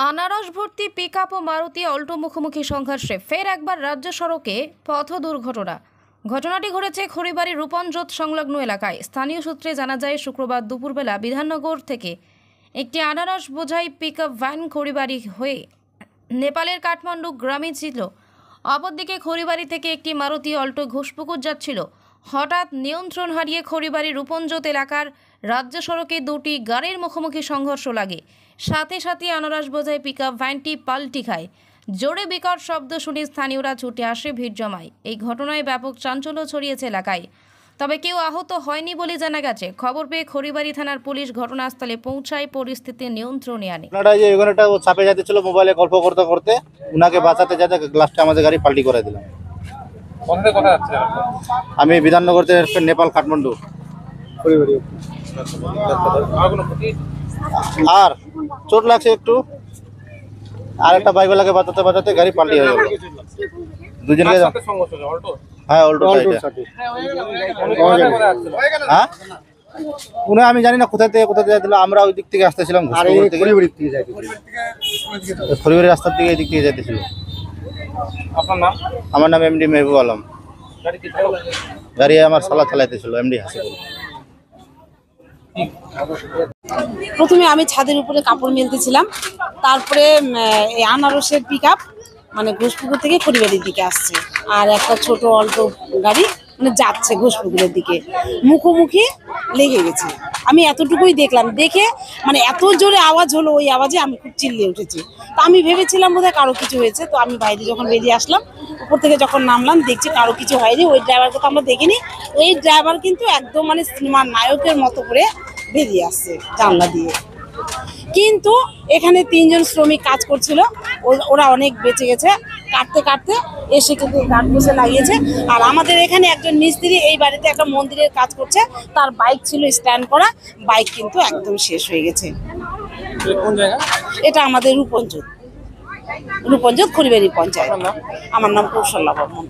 আনারস ভর্তি পিকআপ ও মারুতি অল্টো মুখোমুখি সংঘর্ষে ফের একবার রাজ্য সড়কে পথ দুর্ঘটনা। ঘটনাটি ঘটেছে খড়িবাড়ি রূপনজোত সংলগ্ন এলাকায়। স্থানীয় সূত্রে জানা যায়, শুক্রবার দুপুরবেলা বিধাননগর থেকে একটি আনারস বোঝাই পিকআপ ভ্যান খড়িবাড়ি হয়ে নেপালের কাঠমান্ডু গ্রামে ছিল। অপরদিকে খড়িবাড়ি থেকে একটি মারুতি অল্টো ঘোষপুকুর যাচ্ছিল। হঠাৎ নিয়ন্ত্রণ হারিয়ে খড়িবাড়ি রূপনজোত এলাকার রাজ্য সড়কে দুটি গাড়ির মুখোমুখি সংঘর্ষ লাগে। সাথে সাথে আনারস বোঝাই পিকআপ ভ্যানটি পাল্টি খায়। জোরে বিকট শব্দ শুনে স্থানীয়রা ছুটে আসে, ভিড় জমায়। এই ঘটনায় ব্যাপক চাঞ্চল্য ছড়িয়েছে এলাকায়, তবে কেউ আহত হয়নি বলে জানা গেছে। খবর পেয়ে খড়িবাড়ি থানার পুলিশ ঘটনাস্থলে পৌঁছায়, পরিস্থিতি নিয়ন্ত্রণে আনে। ওখানেটা চাপে যাচ্ছিল, মোবাইলে গল্প করতে করতে উনাকে বাঁচাতে যেতে গ্লাসটা আমাদের গাড়ি পাল্টি করে দিলাম। আমি বিধাননগর থেকে নেপাল কাঠমান্ডু। আর চোট লাগছে একটু, আর একটা বাইকওয়ালাকে বাঁচাতে বাঁচাতে গাড়ি পাল্টি হয়ে গেল। দুজনকে, হ্যাঁ অল্টো। হ্যাঁ উনি আমি জানি না কোথায় থেকে যাচ্ছিল, আমরা ওই দিক থেকে আসতেছিলাম, খড়িবাড়ি রাস্তার দিকে এই দিক থেকে যাইতেছিল। আমার নাম এমডি মেহবুব আলম। গাড়ি আমার সালা চালাইতেছিল এমডি হাসিবুল। প্রথমে আমি ছাদের উপরে কাপড় মেলতেছিলাম, তারপরে এই আনারসের পিকআপ মানে ঘোষপুকুর থেকে খড়িবাড়ির দিকে আসছে, আর একটা ছোট অল্টো গাড়ি মানে যাচ্ছে ঘোষপুকুরের দিকে, মুখোমুখি লেগে গেছে। আমি এতটুকুই দেখলাম, দেখে মানে এত জোরে আওয়াজ হলো, ওই আওয়াজে আমি খুব চিল্লিয়ে উঠেছি। তো আমি ভেবেছিলাম বোধহয় কারো কিছু হয়েছে। তো আমি বাইরে যখন বেরিয়ে আসলাম, উপর থেকে যখন নামলাম, দেখছি কারো কিছু হয়নি। ওই ড্রাইভারকে তো আমরা দেখিনি। ওই ড্রাইভার কিন্তু একদম মানে সিনেমার নায়কের মতো করে বেরিয়ে আসছে জানলা দিয়ে। কিন্তু এখানে 3 জন শ্রমিক কাজ করছিল, ওরা অনেক বেঁচে গেছে। কাটতে কাটতে এসে কিন্তু গার্ড বসে লাগিয়েছে। আর আমাদের এখানে একজন মিস্ত্রি এই বাড়িতে একটা মন্দিরের কাজ করছে, তার বাইক ছিল স্ট্যান্ড করা, বাইক কিন্তু একদম শেষ হয়ে গেছে। এটা আমাদের রূপনজোত খড়িবাড়ি পঞ্চায়েত। আমার নাম কৌশল্যা বর্মন।